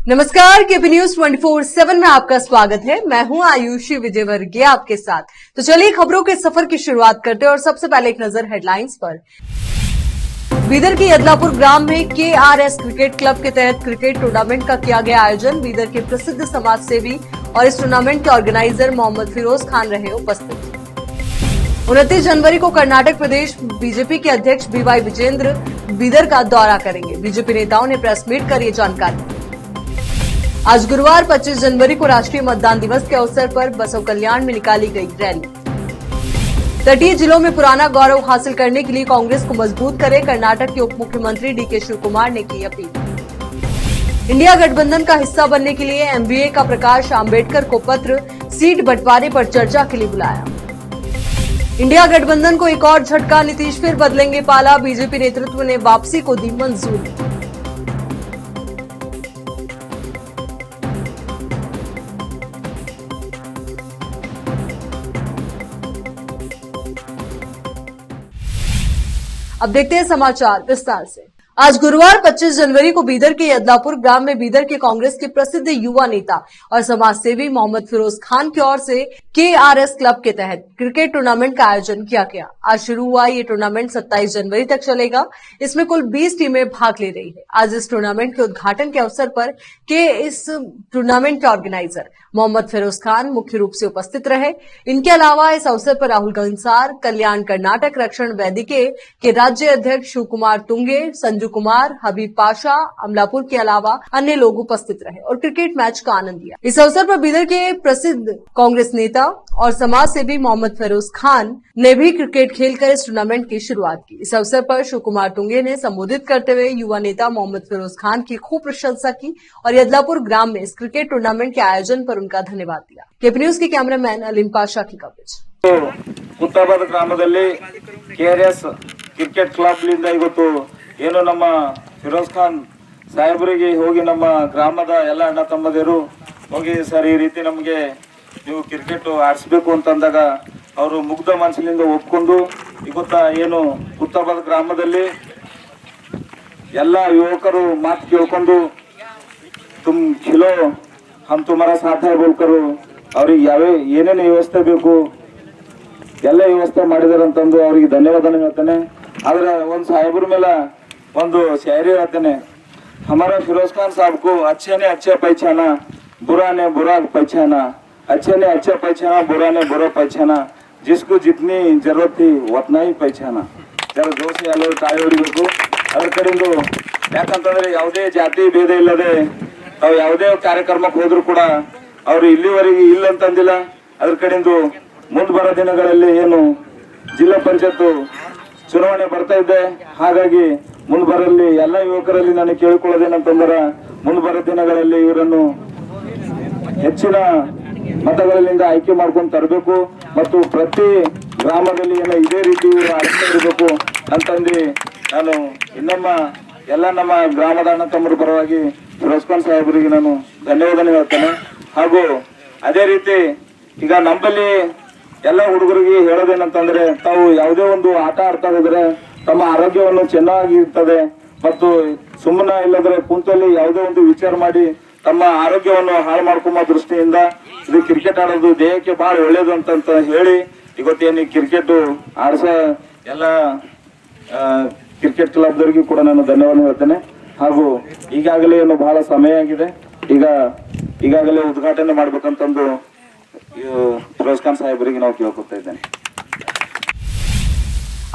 नमस्कार, KP news 24/7 में आपका स्वागत है। मैं हूं आयुषी विजयवर्गीय आपके साथ। तो चलिए खबरों के सफर की शुरुआत करते हैं और सबसे पहले एक नजर हेडलाइंस पर। बीदर के यदलापुर ग्राम में केआरएस क्रिकेट क्लब के तहत क्रिकेट टूर्नामेंट का किया गया आयोजन। बीदर के प्रसिद्ध समाज सेवी और इस टूर्नामेंट के ऑर्गेनाइजर मोहम्मद फिरोज खान रहे उपस्थित। 29 जनवरी को कर्नाटक प्रदेश बीजेपी के अध्यक्ष बीवाई विजेंद्र बीदर का दौरा करेंगे। बीजेपी नेताओं ने प्रेस मीट कर ये जानकारी दी। आज गुरुवार 25 जनवरी को राष्ट्रीय मतदान दिवस के अवसर पर बसव कल्याण में निकाली गई रैली। तटीय जिलों में पुराना गौरव हासिल करने के लिए कांग्रेस को मजबूत करे, कर्नाटक के उप मुख्यमंत्री डीके शिवकुमार ने की अपील। इंडिया गठबंधन का हिस्सा बनने के लिए एमबीए का प्रकाश आंबेडकर को पत्र, सीट बंटवारे पर चर्चा के लिए बुलाया। इंडिया गठबंधन को एक और झटका, नीतीश फिर बदलेंगे पाला, बीजेपी नेतृत्व ने वापसी को दी मंजूरी। अब देखते हैं समाचार विस्तार से। आज गुरुवार 25 जनवरी को बीदर के यदलापुर ग्राम में बीदर के कांग्रेस के प्रसिद्ध युवा नेता और समाज सेवी मोहम्मद फिरोज खान की ओर से केआरएस क्लब के तहत क्रिकेट टूर्नामेंट का आयोजन किया गया। आज शुरू हुआ ये टूर्नामेंट 27 जनवरी तक चलेगा। इसमें कुल 20 टीमें भाग ले रही है। आज इस टूर्नामेंट के उद्घाटन के अवसर पर इस टूर्नामेंट के ऑर्गेनाइजर मोहम्मद फिरोज खान मुख्य रूप से उपस्थित रहे। इनके अलावा इस अवसर पर राहुल गंसार, कल्याण कर्नाटक रक्षण वेदिके के राज्य अध्यक्ष शिव कुमार तुंगे, संजू कुमार, हबीब पाशा, अमलापुर के अलावा अन्य लोग उपस्थित रहे और क्रिकेट मैच का आनंद लिया। इस अवसर पर बीदर के प्रसिद्ध कांग्रेस नेता और समाज सेवी मोहम्मद फिरोज खान ने भी क्रिकेट खेलकर इस टूर्नामेंट की शुरुआत की। इस अवसर पर शिव कुमार तुंगे ने संबोधित करते हुए युवा नेता मोहम्मद फिरोज खान की खूब प्रशंसा की और यदलापुर ग्राम में इस क्रिकेट टूर्नामेंट के आयोजन पर उनका धन्यवाद दिया। केपी न्यूज के कैमरामैन अलीम पाशा की कवरेज। कुत्ताबाद ग्रामದಲ್ಲಿ ಕೆಆರ್ಎಸ್ ಕ್ರಿಕೆಟ್ ಕ್ಲಬ್ ಲಿಂದ ಇವತ್ತು ಏನು ನಮ್ಮ ಫಿರೋಜ್ ಖಾನ್ ಸಾಹೇಬರಿಗೆ ಹೋಗಿ ನಮ್ಮ ಗ್ರಾಮದ ಎಲ್ಲ ಅಣ್ಣ ತಮ್ಮದಿರು ಹೋಗಿ ಸರ್ ಈ ರೀತಿ ನಮಗೆ ನೀವು ಕ್ರಿಕೆಟ್ ಆಡಿಸಬೇಕು ಅಂತಂದಾಗ ಅವರು ಮುಗ್ಧ ಮನಸ್ಸಿನಿಂದ ಒಪ್ಕೊಂಡು ಇವತ್ತು ಏನು ಕುತ್ತಾಬಾದ್ ಗ್ರಾಮದಲ್ಲಿ ಎಲ್ಲ ಯುವಕರು ಮಾತು ಕೇಳ್ಕೊಂಡು तुम खिलो हम तुम्हारा साथ है बोलकर ಅವ್ರಿಗೆ ಯಾವೇ ಏನೇನು ವ್ಯವಸ್ಥೆ ಬೇಕು ಎಲ್ಲ ವ್ಯವಸ್ಥೆ ಮಾಡಿದಾರೆ ಅಂತಂದು ಅವ್ರಿಗೆ ಧನ್ಯವಾದ ಹೇಳ್ತೇನೆ। ಆದ್ರೆ ಒಂದು ಸಾಹೇಬ್ರ ಮೇಲೆ ಒಂದು ಶಾಯರಿ ಹೇಳ್ತೇನೆ, हमारा फिरोज खान साहब को अच्छे ने अच्छा पहचाना, बुरा ने बुरा पहचाना, अच्छे ने अच्छा पहचाना, बुरा ने बुरा पहचाना, जिसको जितनी जरूरत थी उतना ही पहचाना। जरा जोर से ಎಲ್ಲರೂ ತಾಯಿ ಹೊಡಿಬೇಕು। ಅದರ ಕಡೆಯಿಂದ ಯಾಕಂತಂದ್ರೆ ಯಾವುದೇ ಜಾತಿ ಭೇದ ಇಲ್ಲದೆ ನಾವು ಯಾವುದೇ ಕಾರ್ಯಕ್ರಮಕ್ಕೆ ಹೋದ್ರು ಕೂಡ ಅವರು ಇಲ್ಲಿವರೆಗೆ ಇಲ್ಲ ಅಂತಂದಿಲ್ಲ। ಅದರ ಕಡೆಯಿಂದ ಮುಂದೆ ಬರೋ ದಿನಗಳಲ್ಲಿ ಏನು ಜಿಲ್ಲಾ ಪಂಚಾಯತ್ ಚುನಾವಣೆ ಬರ್ತಾ ಇದೆ, ಹಾಗಾಗಿ ಮುಂದೆ ಬರಲಿ ಎಲ್ಲ ಯುವಕರಲ್ಲಿ ನಾನು ಕೇಳಿಕೊಳ್ಳೋದೇನಂತಂದ್ರೆ ಮುಂದೆ ಬರೋ ದಿನಗಳಲ್ಲಿ ಇವರನ್ನು ಹೆಚ್ಚಿನ ಮತಗಳಿಂದ ಆಯ್ಕೆ ಮಾಡ್ಕೊಂಡು ತರಬೇಕು ಮತ್ತು ಪ್ರತಿ ಗ್ರಾಮದಲ್ಲಿ ಏನೋ ಇದೇ ರೀತಿ ಇವರು ಆಡ್ತಾ ಇರಬೇಕು ಅಂತಂದು ನಾನು ಇನ್ನೊಮ್ಮ ಎಲ್ಲ ನಮ್ಮ ಗ್ರಾಮದ ಅಣ್ಣ ತಮ್ಮರ ಪರವಾಗಿ ಫಿರೋಜ್ ಖಾನ್ ಸಾಹೇಬರಿಗೆ ನಾನು ಧನ್ಯವಾದ ಹೇಳ್ತೇನೆ। ಹಾಗೂ ಅದೇ ರೀತಿ ಈಗ ನಮ್ಮಲ್ಲಿ ಎಲ್ಲ ಹುಡುಗರಿಗೆ ಹೇಳೋದೇನಂತಂದ್ರೆ ತಾವು ಯಾವುದೇ ಒಂದು ಆಟ ಆಡ್ತಾ ಇದ್ರೆ ತಮ್ಮ ಆರೋಗ್ಯವನ್ನು ಚೆನ್ನಾಗಿ ಇರ್ತದೆ ಮತ್ತು ಸುಮ್ಮನೆ ಇಲ್ಲದ್ರೆ ಕುಂತಲ್ಲಿ ಯಾವುದೇ ಒಂದು ವಿಚಾರ ಮಾಡಿ ತಮ್ಮ ಆರೋಗ್ಯವನ್ನು ಹಾಳು ಮಾಡ್ಕೊಂಬ ದೃಷ್ಟಿಯಿಂದ ಇದು ಕ್ರಿಕೆಟ್ ಆಡೋದು ದೇಹಕ್ಕೆ ಬಹಳ ಒಳ್ಳೇದು ಅಂತ ಹೇಳಿ ಇವತ್ತೇನು ಕ್ರಿಕೆಟ್ ಆಡ್ಸ ಎಲ್ಲ ಕ್ರಿಕೆಟ್ ಕ್ಲಬ್ದವರಿಗೂ ಕೂಡ ನಾನು ಧನ್ಯವಾದ ಹೇಳ್ತೇನೆ। ಹಾಗೂ ಈಗಾಗಲೇ ಏನು ಬಹಳ ಸಮಯ ಆಗಿದೆ, ಈಗಾಗಲೇ ಉದ್ಘಾಟನೆ ಮಾಡ್ಬೇಕಂತಂದು ಫಿರೋಜ್ ಖಾನ್ ಸಾಹೇಬರಿಗೆ ನಾವು ಕೇಳ್ಕೊತಾ ಇದ್ದೇನೆ।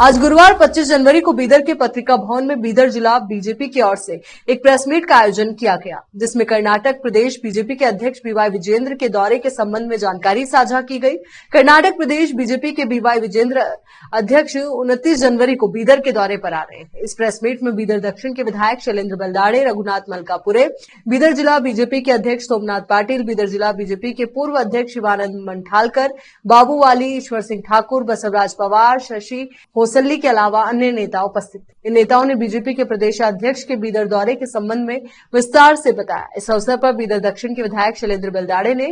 आज गुरुवार 25 जनवरी को बीदर के पत्रिका भवन में बीदर जिला बीजेपी की ओर से एक प्रेस मीट का आयोजन किया गया, जिसमें कर्नाटक प्रदेश बीजेपी के अध्यक्ष बीवाई विजेंद्र के दौरे के संबंध में जानकारी साझा की गई। कर्नाटक प्रदेश बीजेपी के बीवाई विजेंद्र अध्यक्ष 29 जनवरी को बीदर के दौरे पर आ रहे हैं। इस प्रेस मीट में बीदर दक्षिण के विधायक शैलेंद्र बलदाड़े, रघुनाथ मलकापुरे, बीदर जिला बीजेपी के अध्यक्ष सोमनाथ पाटिल, बीदर जिला बीजेपी के पूर्व अध्यक्ष शिवानंद मंठालकर, बाबू वाली, ईश्वर सिंह ठाकुर, बसवराज पवार, शशि होसल्ली के अलावा अन्य नेता उपस्थित थे। इन नेताओं ने बीजेपी के प्रदेश अध्यक्ष के बीदर दौरे के संबंध में विस्तार से बताया। इस अवसर पर बीदर दक्षिण के विधायक शैलेंद्र बलदाड़े ने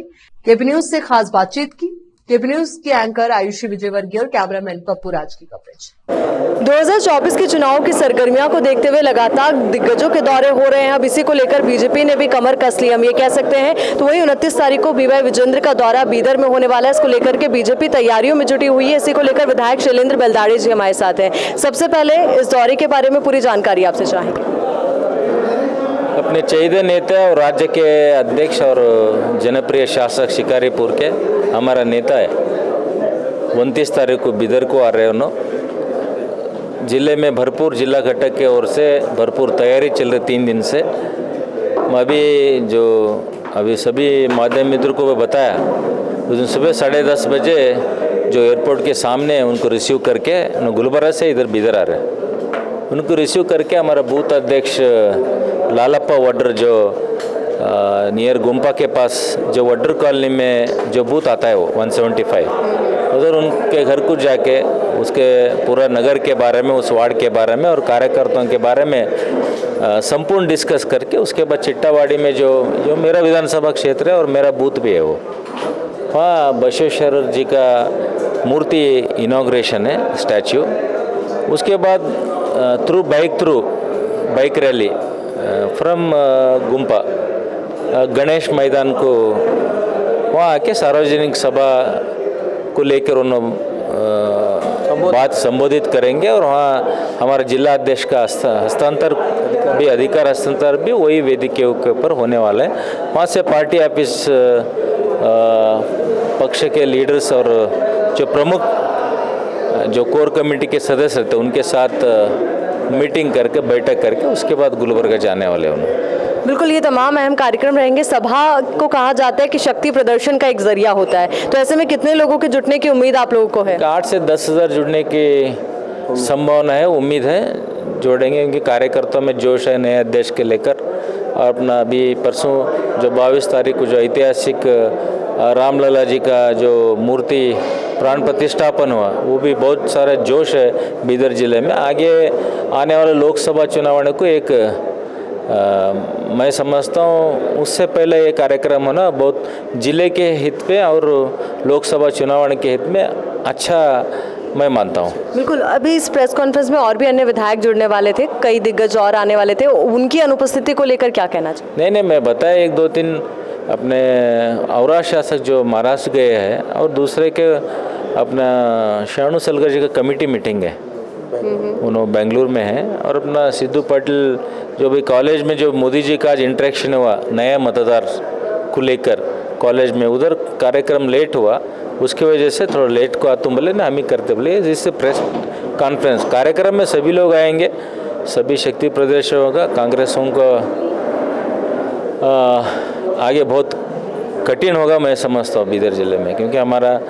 केपी न्यूज से खास बातचीत की। केपी न्यूज के एंकर आयुषी विजयवर्गीय और कैमरामैन पप्पू राज की कवरेज। 2024 के चुनाव की सरगर्मियों को देखते हुए लगातार दिग्गजों के दौरे हो रहे हैं। अब इसी को लेकर बीजेपी ने भी कमर कस ली, हम ये कह सकते हैं। तो वही 29 तारीख को बीवाई विजेंद्र का दौरा बीदर में होने वाला है। इसको लेकर के बीजेपी तैयारियों में जुटी हुई है। इसी को लेकर विधायक शैलेंद्र बेलदाड़ी जी हमारे साथ हैं। सबसे पहले इस दौरे के बारे में पूरी जानकारी आपसे चाहेंगे। अपने चहीते नेता और राज्य के अध्यक्ष और जनप्रिय शासक शिकारीपुर के हमारा नेता है 29 तारीख को बिदर को आ रहे हैं। उन्होंने जिले में भरपूर जिला घटक के ओर से भरपूर तैयारी चल रही 3 दिन से। अभी सभी माध्यम मित्रों को बताया उस दिन सुबह 10:30 बजे जो एयरपोर्ट के सामने उनको रिसीव करके गुलबर्गा से इधर बिदर आ रहे हैं। उनको रिसीव करके हमारा बूथ अध्यक्ष लालप्पा वड्र जो नियर गुम्पा के पास जो वड्र कॉलोनी में जो बूथ आता है वो 175 उधर उनके घर को जाके उसके पूरा नगर के बारे में, उस वार्ड के बारे में और कार्यकर्ताओं के बारे में संपूर्ण डिस्कस करके उसके बाद चिट्टावाड़ी में जो मेरा विधानसभा क्षेत्र है और मेरा बूथ भी है वो वहाँ बसवेश्वर जी का मूर्ति इनॉग्रेशन है, स्टैच्यू। उसके बाद through bike rally from Gumpa Ganesh Maidan को वहाँ आके सार्वजनिक सभा को लेकर उन्होंने बात संबोधित करेंगे और वहाँ हमारे जिला अध्यक्ष का अधिकार हस्तांतर भी वही वेदिके के ऊपर होने वाला है। वहाँ से पार्टी ऑफिस पक्ष के लीडर्स और जो प्रमुख जो कोर कमेटी के सदस्य थे उनके साथ मीटिंग करके बैठक करके उसके बाद गुलबर्गा जाने वाले उन्होंने। बिल्कुल, ये तमाम अहम कार्यक्रम रहेंगे। सभा को कहा जाता है कि शक्ति प्रदर्शन का एक जरिया होता है, तो ऐसे में कितने लोगों के जुटने की उम्मीद आप लोगों को है? 8 से 10 हज़ार जुड़ने की संभावना है, उम्मीद है जोड़ेंगे क्योंकि कार्यकर्ताओं में जोश है नए अध्यक्ष के लेकर। और अपना अभी परसों जो 22 तारीख को जो ऐतिहासिक रामलला जी का जो मूर्ति प्राण प्रतिष्ठापन हुआ वो भी बहुत सारा जोश है बीदर जिले में। आगे आने वाले लोकसभा चुनाव को एक मैं समझता हूँ उससे पहले ये कार्यक्रम होना बहुत जिले के हित में और लोकसभा चुनाव के हित में अच्छा मैं मानता हूँ। बिल्कुल, अभी इस प्रेस कॉन्फ्रेंस में और भी अन्य विधायक जुड़ने वाले थे, कई दिग्गज और आने वाले थे, उनकी अनुपस्थिति को लेकर क्या कहना चाहिए? नहीं, मैं बताया 1-2-3 अपने औरा शासक जो महाराष्ट्र गए हैं और दूसरे के अपना शाणु सलगर जी का कमेटी मीटिंग है उन्होंने बेंगलुरु में है। और अपना सिद्धू पाटिल जो भी कॉलेज में जो मोदी जी का आज इंटरेक्शन हुआ नया मतदार को लेकर कॉलेज में, उधर कार्यक्रम लेट हुआ, उसकी वजह से थोड़ा लेट को तुम बोले ना हम ही करते बोले। जिससे प्रेस कॉन्फ्रेंस कार्यक्रम में सभी लोग आएंगे, सभी शक्ति प्रदर्शन होगा। कांग्रेसों को आगे बहुत कठिन होगा मैं समझता हूँ बीदर जिले में, क्योंकि हमारा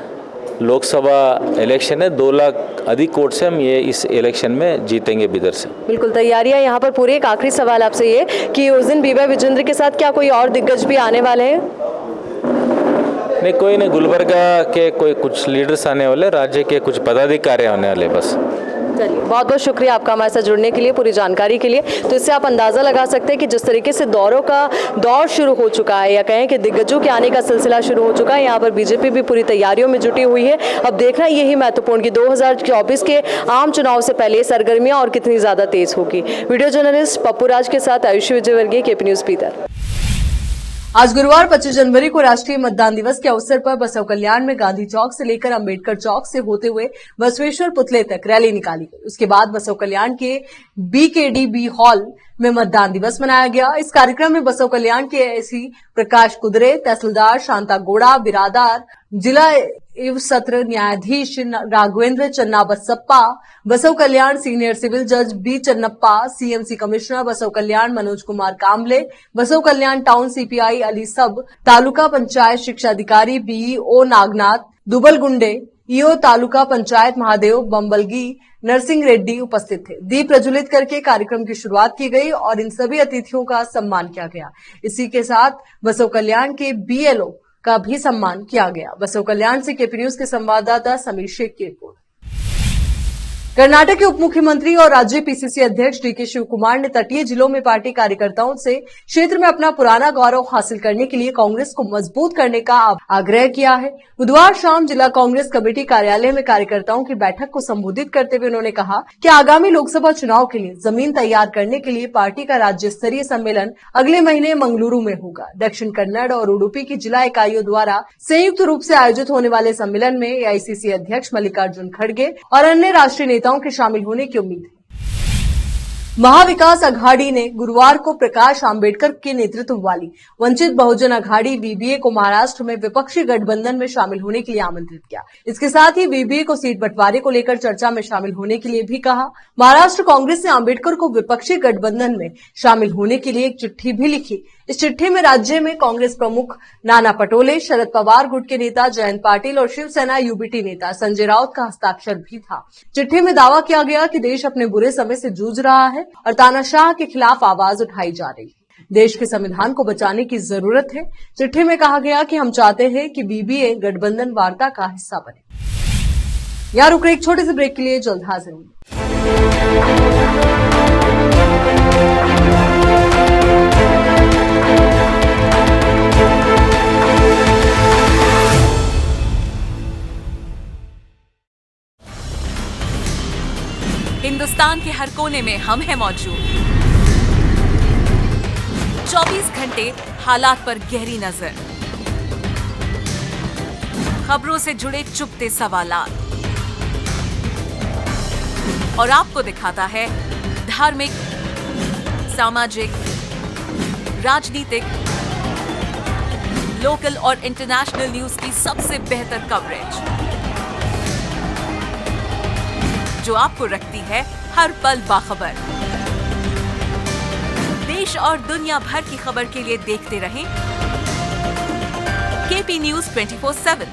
लोकसभा इलेक्शन है, 2 लाख अधिक वोट से हम ये इस इलेक्शन में जीतेंगे बीदर से। बिल्कुल, तैयारियां यहाँ पर पूरी। एक आखिरी सवाल आपसे ये कि उस दिन बीवाई विजेंद्र के साथ क्या कोई और दिग्गज भी आने वाले हैं? नहीं, कोई नहीं, गुलबर्गा के कोई कुछ लीडर्स आने वाले, राज्य के कुछ पदाधिकारी आने वाले बस। चलिए, बहुत बहुत शुक्रिया आपका हमारे साथ जुड़ने के लिए, पूरी जानकारी के लिए। तो इससे आप अंदाज़ा लगा सकते हैं कि जिस तरीके से दौर शुरू हो चुका है या कहें कि दिग्गजों के आने का सिलसिला शुरू हो चुका है, यहाँ पर बीजेपी भी पूरी तैयारियों में जुटी हुई है। अब देखना यही महत्वपूर्ण कि 2024 के आम चुनाव से पहले सरगर्मियाँ और कितनी ज़्यादा तेज होगी। वीडियो जर्नलिस्ट पप्पू राज के साथ आयुषी विजयवर्गीय, केपी न्यूज़ बीदर। आज गुरुवार 25 जनवरी को राष्ट्रीय मतदान दिवस के अवसर पर बसव कल्याण में गांधी चौक से लेकर अंबेडकर चौक से होते हुए बसवेश्वर पुतले तक रैली निकाली गई। उसके बाद बसव कल्याण के BKDB हॉल में मतदान दिवस मनाया गया। इस कार्यक्रम में बसव कल्याण के एससी प्रकाश कुदरे, तहसीलदार शांता गोड़ा, बिरादार, जिला एवं सत्र न्यायाधीश राघवेंद्र चन्ना बसप्पा, बसव कल्याण सीनियर सिविल जज B Channappa, CMC commissioner Basava Kalyan Manoj Kumar Kamle, Basava Kalyan town CPI Ali Sab, taluka panchayat शिक्षा अधिकारी BEO नागनाथ, दुबलगुंडे, EO तालुका पंचायत महादेव बम्बलगी, नरसिंह रेड्डी उपस्थित थे। दीप प्रज्वलित करके कार्यक्रम की शुरुआत की गई और इन सभी अतिथियों का सम्मान किया गया। इसी के साथ बसव कल्याण के BLO का भी सम्मान किया गया। बसव कल्याण से केपी न्यूज के संवाददाता समीर शेख की रिपोर्ट। कर्नाटक के उप मुख्यमंत्री और राज्य पीसीसी अध्यक्ष डीके शिव कुमार ने तटीय जिलों में पार्टी कार्यकर्ताओं से क्षेत्र में अपना पुराना गौरव हासिल करने के लिए कांग्रेस को मजबूत करने का आग्रह किया है। बुधवार शाम जिला कांग्रेस कमेटी कार्यालय में कार्यकर्ताओं की बैठक को संबोधित करते हुए उन्होंने कहा कि आगामी लोकसभा चुनाव के लिए जमीन तैयार करने के लिए पार्टी का राज्य स्तरीय सम्मेलन अगले महीने मंगलुरु में होगा। दक्षिण कन्नड़ और उडुपी की जिला इकाइयों द्वारा संयुक्त रूप से आयोजित होने वाले सम्मेलन में एआईसीसी अध्यक्ष मल्लिकार्जुन खड़गे और अन्य राष्ट्रीय नेताओं के शामिल होने की उम्मीद है। महाविकास अघाड़ी ने गुरुवार को प्रकाश आंबेडकर के नेतृत्व वाली वंचित बहुजन अघाड़ी वीबीए को महाराष्ट्र में विपक्षी गठबंधन में शामिल होने के लिए आमंत्रित किया। इसके साथ ही वीबीए को सीट बंटवारे को लेकर चर्चा में शामिल होने के लिए भी कहा। महाराष्ट्र कांग्रेस ने आंबेडकर को विपक्षी गठबंधन में शामिल होने के लिए एक चिट्ठी भी लिखी। इस चिट्ठी में राज्य में कांग्रेस प्रमुख नाना पटोले, शरद पवार गुट के नेता जयंत पाटिल और शिवसेना यूबीटी नेता संजय राउत का हस्ताक्षर भी था। चिट्ठी में दावा किया गया कि देश अपने बुरे समय से जूझ रहा है और तानाशाह के खिलाफ आवाज उठाई जा रही है। देश के संविधान को बचाने की जरूरत है। चिट्ठी में कहा गया कि हम चाहते हैं कि वीबीए गठबंधन वार्ता का हिस्सा बने। यहाँ रुक रहे एक छोटे से ब्रेक के लिए, जल्द हाजिर होंगे। हिंदुस्तान के हर कोने में हम हैं मौजूद। 24 घंटे हालात पर गहरी नजर, खबरों से जुड़े चुपते सवालात और आपको दिखाता है धार्मिक, सामाजिक, राजनीतिक, लोकल और इंटरनेशनल न्यूज की सबसे बेहतर कवरेज जो आपको रखती है हर पल बाखबर। देश और दुनिया भर की खबर के लिए देखते रहें KP news 24/7।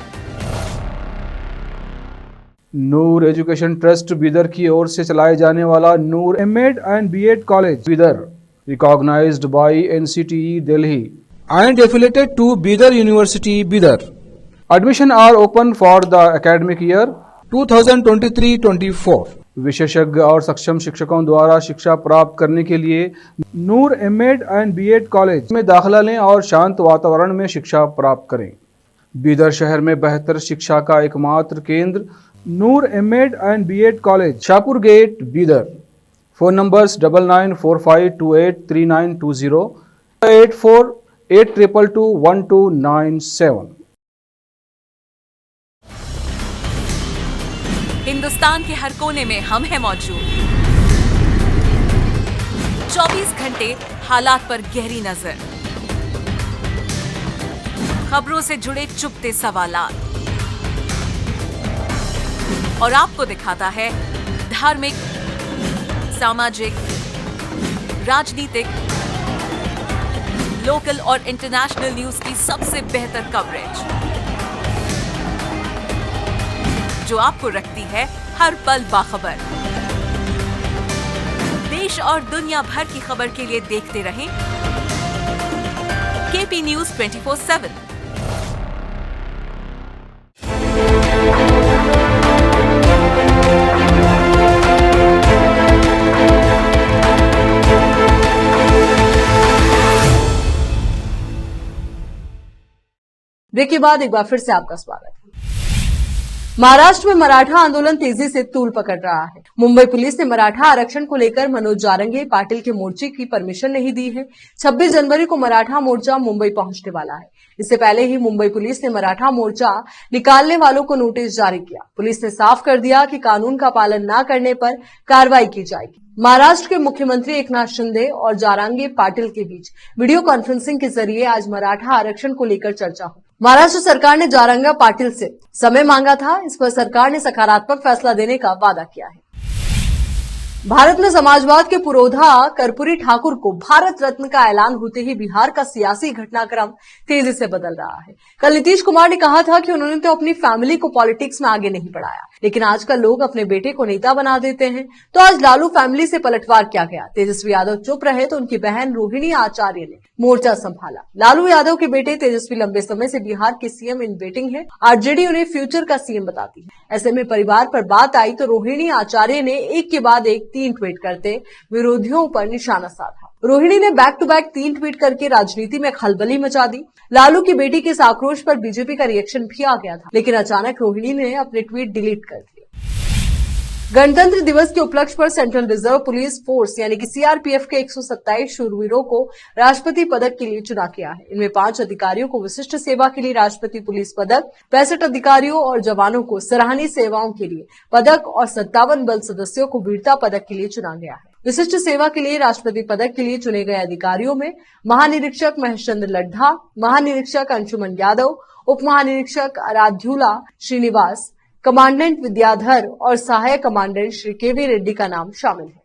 Noor education trust Bidar की ओर से चलाए जाने वाला Noor MEd and BEd college Bidar, recognised by NCTE Delhi and affiliated to Bidar University, Bidar. Admission are open for the academic year 2023-24. विशेषज्ञ और सक्षम शिक्षकों द्वारा शिक्षा प्राप्त करने के लिए नूर एमएड एंड बीएड कॉलेज में दाखिला लें और शांत वातावरण में शिक्षा प्राप्त करें। बीदर शहर में बेहतर शिक्षा का एकमात्र केंद्र Noor MEd and BEd college, Shahpur gate, Bidar. Phone numbers 9945283920, 8482221297। Hindustan के हर कोने में हम हैं मौजूद। 24 घंटे हालात पर गहरी नजर, खबरों से जुड़े चुपते सवालात और आपको दिखाता है धार्मिक, सामाजिक, राजनीतिक, लोकल और इंटरनेशनल न्यूज की सबसे बेहतर कवरेज जो आपको रखती है हर पल बाखबर। देश और दुनिया भर की खबर के लिए देखते रहें केपी न्यूज 24/7। ब्रेक के बाद एक बार फिर से आपका स्वागत है। महाराष्ट्र में मराठा आंदोलन तेजी से तूल पकड़ रहा है। मुंबई पुलिस ने मराठा आरक्षण को लेकर मनोज जारंगे पाटिल के मोर्चे की परमिशन नहीं दी है। 26 जनवरी को मराठा मोर्चा मुंबई पहुंचने वाला है। इससे पहले ही मुंबई पुलिस ने मराठा मोर्चा निकालने वालों को नोटिस जारी किया। पुलिस ने साफ कर दिया कि कानून का पालन न करने पर कार्रवाई की जाएगी। महाराष्ट्र के मुख्यमंत्री एकनाथ शिंदे और जारंगे पाटिल के बीच वीडियो कॉन्फ्रेंसिंग के जरिए आज मराठा आरक्षण को लेकर चर्चा हुई। महाराष्ट्र सरकार ने जारंगा पाटिल से समय मांगा था। इस पर सरकार ने सकारात्मक फैसला देने का वादा किया है। भारत में समाजवाद के पुरोधा कर्पूरी ठाकुर को भारत रत्न का ऐलान होते ही बिहार का सियासी घटनाक्रम तेजी से बदल रहा है। कल नीतीश कुमार ने कहा था कि उन्होंने तो अपनी फैमिली को पॉलिटिक्स में आगे नहीं बढ़ाया, लेकिन आजकल लोग अपने बेटे को नेता बना देते हैं। तो आज लालू फैमिली से पलटवार किया गया। तेजस्वी यादव चुप रहे तो उनकी बहन रोहिणी आचार्य ने मोर्चा संभाला। लालू यादव के बेटे तेजस्वी लंबे समय से बिहार के सीएम इन वेटिंग है। आरजेडी उन्हें फ्यूचर का सीएम बताती है। ऐसे में परिवार पर बात आई तो रोहिणी आचार्य ने एक के बाद एक 3 ट्वीट करते विरोधियों पर निशाना साधा। रोहिणी ने बैक टू बैक 3 ट्वीट करके राजनीति में खलबली मचा दी। लालू की बेटी के इस आक्रोश पर बीजेपी का रिएक्शन भी आ गया था, लेकिन अचानक रोहिणी ने अपने ट्वीट डिलीट कर दिए। गणतंत्र दिवस के उपलक्ष्य पर सेंट्रल रिजर्व पुलिस फोर्स यानी कि सीआरपीएफ के 127 शूरवीरों को राष्ट्रपति पदक के लिए चुना गया है। इनमें 5 अधिकारियों को विशिष्ट सेवा के लिए राष्ट्रपति पुलिस पदक, 65 अधिकारियों और जवानों को सराहनीय सेवाओं के लिए पदक और 57 बल सदस्यों को वीरता पदक के लिए चुना गया है। विशिष्ट सेवा के लिए राष्ट्रपति पदक के लिए चुने गए अधिकारियों में महानिरीक्षक महेश चंद्र लड्ढा, महानिरीक्षक अंशुमन यादव, उप महानिरीक्षक आराध्युला श्रीनिवास, कमांडेंट विद्याधर और सहायक कमांडेंट श्री केवी रेड्डी का नाम शामिल है।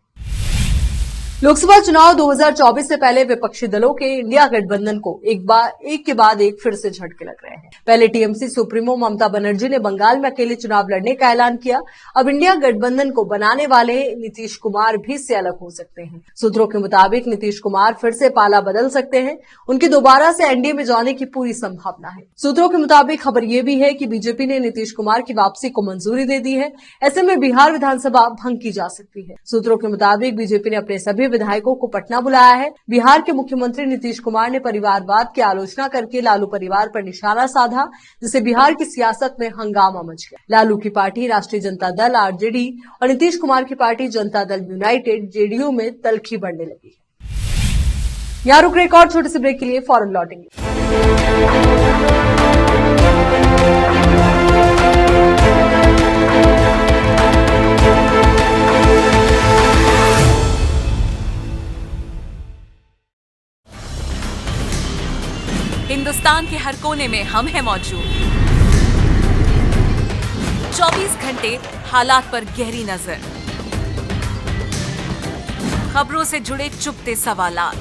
लोकसभा चुनाव 2024 से पहले विपक्षी दलों के इंडिया गठबंधन को एक के बाद एक फिर से झटके लग रहे हैं। पहले टीएमसी सुप्रीमो ममता बनर्जी ने बंगाल में अकेले चुनाव लड़ने का ऐलान किया। अब इंडिया गठबंधन को बनाने वाले नीतीश कुमार भी इससे अलग हो सकते हैं। सूत्रों के मुताबिक नीतीश कुमार फिर से पाला बदल सकते हैं। उनकी दोबारा से एनडीए में जाने की पूरी संभावना है। सूत्रों के मुताबिक खबर यह भी है कि बीजेपी ने नीतीश कुमार की वापसी को मंजूरी दे दी है। ऐसे में बिहार विधानसभा भंग की जा सकती है। सूत्रों के मुताबिक बीजेपी ने अपने सभी विधायकों को पटना बुलाया है। बिहार के मुख्यमंत्री नीतीश कुमार ने परिवारवाद की आलोचना करके लालू परिवार पर निशाना साधा, जिससे बिहार की सियासत में हंगामा मच गया। लालू की पार्टी राष्ट्रीय जनता दल आरजेडी और नीतीश कुमार की party Janata Dal United JDU में तलखी बढ़ने लगी है। यहाँ रुक रहे एक और छोटे से ब्रेक के लिए फौरन लौटेंगे। हिंदुस्तान के हर कोने में हम हैं मौजूद। 24 घंटे हालात पर गहरी नजर, खबरों से जुड़े चुपते सवालात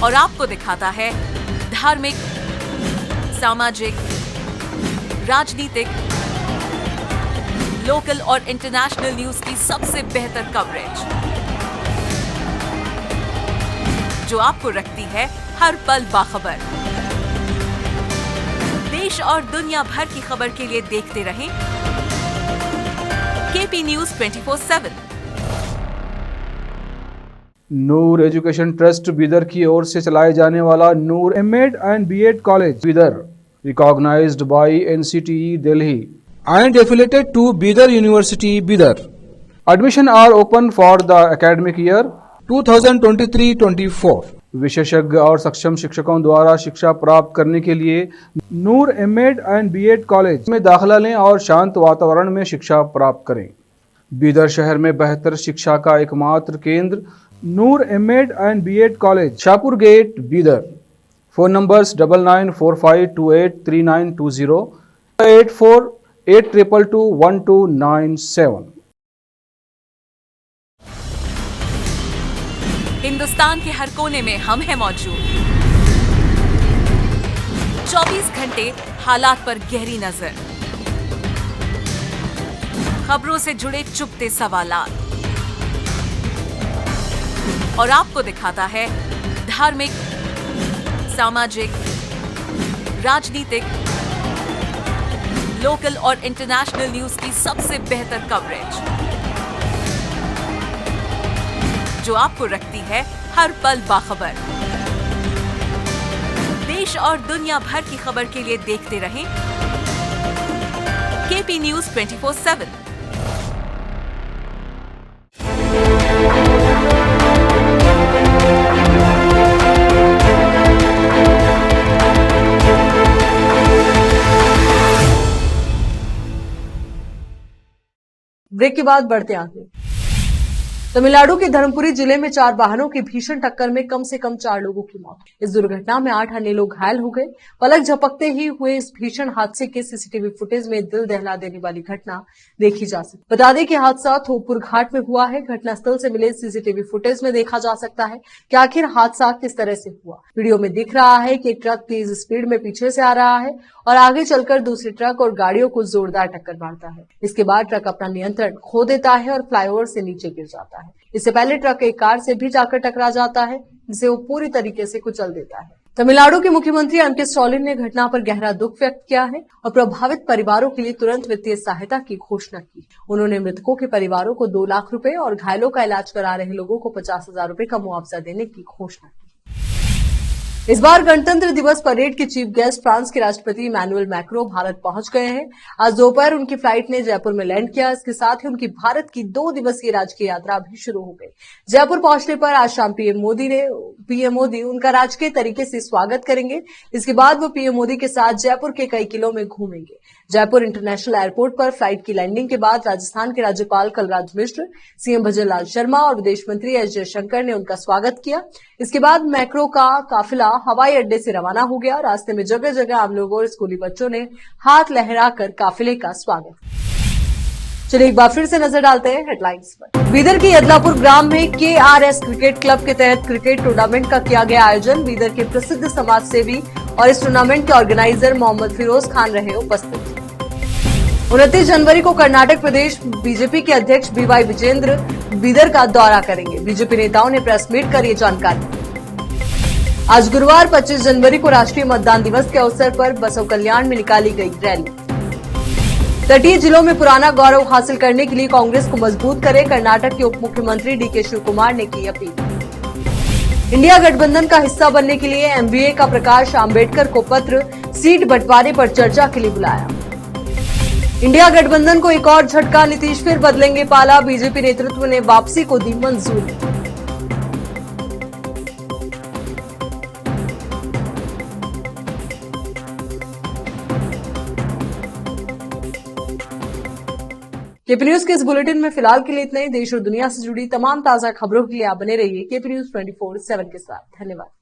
और आपको दिखाता है धार्मिक, सामाजिक, राजनीतिक, लोकल और इंटरनेशनल न्यूज की सबसे बेहतर कवरेज, जो आपको रखती है हर पल बाखबर। देश और दुनिया भर की खबर के लिए देखते रहें KP news 24/7। Noor education trust Bidar की ओर से चलाए जाने वाला Noor MEd and BEd college Bidar, recognised by NCTE Delhi and affiliated to Bidar University, Bidar. Admission are open for the academic year 2023-24. विशेषज्ञ और सक्षम शिक्षकों द्वारा शिक्षा प्राप्त करने के लिए नूर एमएड एंड बीएड कॉलेज में दाखिला लें और शांत वातावरण में शिक्षा प्राप्त करें। बीदर शहर में बेहतर शिक्षा का एकमात्र केंद्र Noor MEd and BEd college, Shahpur gate, Bidar. Phone numbers 9945283920, 8482221297। Hindustan के हर कोने में हम हैं मौजूद। 24 घंटे हालात पर गहरी नजर, खबरों से जुड़े चुपते सवालात और आपको दिखाता है धार्मिक, सामाजिक, राजनीतिक, लोकल और इंटरनेशनल न्यूज की सबसे बेहतर कवरेज, जो आपको रखती है हर पल बाखबर। देश और दुनिया भर की खबर के लिए देखते रहें केपी न्यूज 24/7। ब्रेक के बाद बढ़ते आगे। तमिलनाडु के धर्मपुरी जिले में 4 वाहनों की भीषण टक्कर में कम से कम 4 लोगों की मौत। इस दुर्घटना में 8 अन्य लोग घायल हो गए। पलक झपकते ही हुए इस भीषण हादसे के सीसीटीवी फुटेज में दिल दहला देने वाली घटना देखी जा सकती है। बता दें कि हादसा थोपुर घाट में हुआ है। घटनास्थल से मिले सीसीटीवी फुटेज में देखा जा सकता है कि आखिर हादसा किस तरह से हुआ। वीडियो में दिख रहा है कि एक ट्रक तेज स्पीड में पीछे से आ रहा है और आगे चलकर दूसरे ट्रक और गाड़ियों को जोरदार टक्कर मारता है। इसके बाद ट्रक अपना नियंत्रण खो देता है और फ्लाईओवर से नीचे गिर जाता है। इससे पहले ट्रक एक कार से भी जाकर टकरा जाता है, जिसे वो पूरी तरीके से कुचल देता है। तमिलनाडु के मुख्यमंत्री एम.के. स्टालिन ने घटना पर गहरा दुख व्यक्त किया है और प्रभावित परिवारों के लिए तुरंत वित्तीय सहायता की घोषणा की। उन्होंने मृतकों के परिवारों को 2 लाख रुपए और घायलों का इलाज करा रहे लोगों को 50,000 रुपए का मुआवजा देने की घोषणा की। इस बार गणतंत्र दिवस परेड के चीफ गेस्ट फ्रांस के राष्ट्रपति इमैनुअल मैक्रो भारत पहुंच गए हैं। आज दोपहर उनकी फ्लाइट ने जयपुर में लैंड किया। इसके साथ ही उनकी भारत की 2 दिवसीय राजकीय यात्रा भी शुरू हो गई। जयपुर पहुंचने पर आज शाम पीएम मोदी उनका राजकीय तरीके से स्वागत करेंगे। इसके बाद वो पीएम मोदी के साथ जयपुर के कई किलों में घूमेंगे। जयपुर इंटरनेशनल एयरपोर्ट पर फ्लाइट की लैंडिंग के बाद राजस्थान के राज्यपाल कलराज मिश्र, सीएम भजनलाल शर्मा और विदेश मंत्री एस जयशंकर ने उनका स्वागत किया। इसके बाद मैक्रो का काफिला हवाई अड्डे से रवाना हो गया। रास्ते में जगह जगह आम लोगों और स्कूली बच्चों ने हाथ लहराकर काफिले का स्वागत किया। चलिए एक बार फिर से नजर डालते हैं हेडलाइंस पर। बीदर के यदलापुर ग्राम में केआरएस क्रिकेट क्लब के तहत क्रिकेट टूर्नामेंट का किया गया आयोजन। बीदर के प्रसिद्ध समाज सेवी और इस टूर्नामेंट के ऑर्गेनाइजर मोहम्मद फिरोज खान रहे उपस्थित। 29 जनवरी को कर्नाटक प्रदेश बीजेपी के अध्यक्ष बीवाई विजेंद्र बीदर का दौरा करेंगे। बीजेपी नेताओं ने प्रेस मीट कर ये जानकारी दी। आज गुरुवार 25 जनवरी को राष्ट्रीय मतदान दिवस के अवसर पर बसव कल्याण में निकाली गई रैली। तटीय जिलों में पुराना गौरव हासिल करने के लिए कांग्रेस को मजबूत करे, कर्नाटक के उप मुख्यमंत्री डीके शिवकुमार ने की अपील। इंडिया गठबंधन का हिस्सा बनने के लिए एमबीए का प्रकाश आंबेडकर को पत्र, सीट बंटवारे पर चर्चा के लिए बुलाया। इंडिया गठबंधन को एक और झटका, नीतीश फिर बदलेंगे पाला, बीजेपी नेतृत्व ने वापसी को दी मंजूरी। केपी न्यूज के इस बुलेटिन में फिलहाल के लिए इतना ही। देश और दुनिया से जुड़ी तमाम ताजा खबरों के लिए आप बने रहिए केपी न्यूज 24/7 के साथ। धन्यवाद।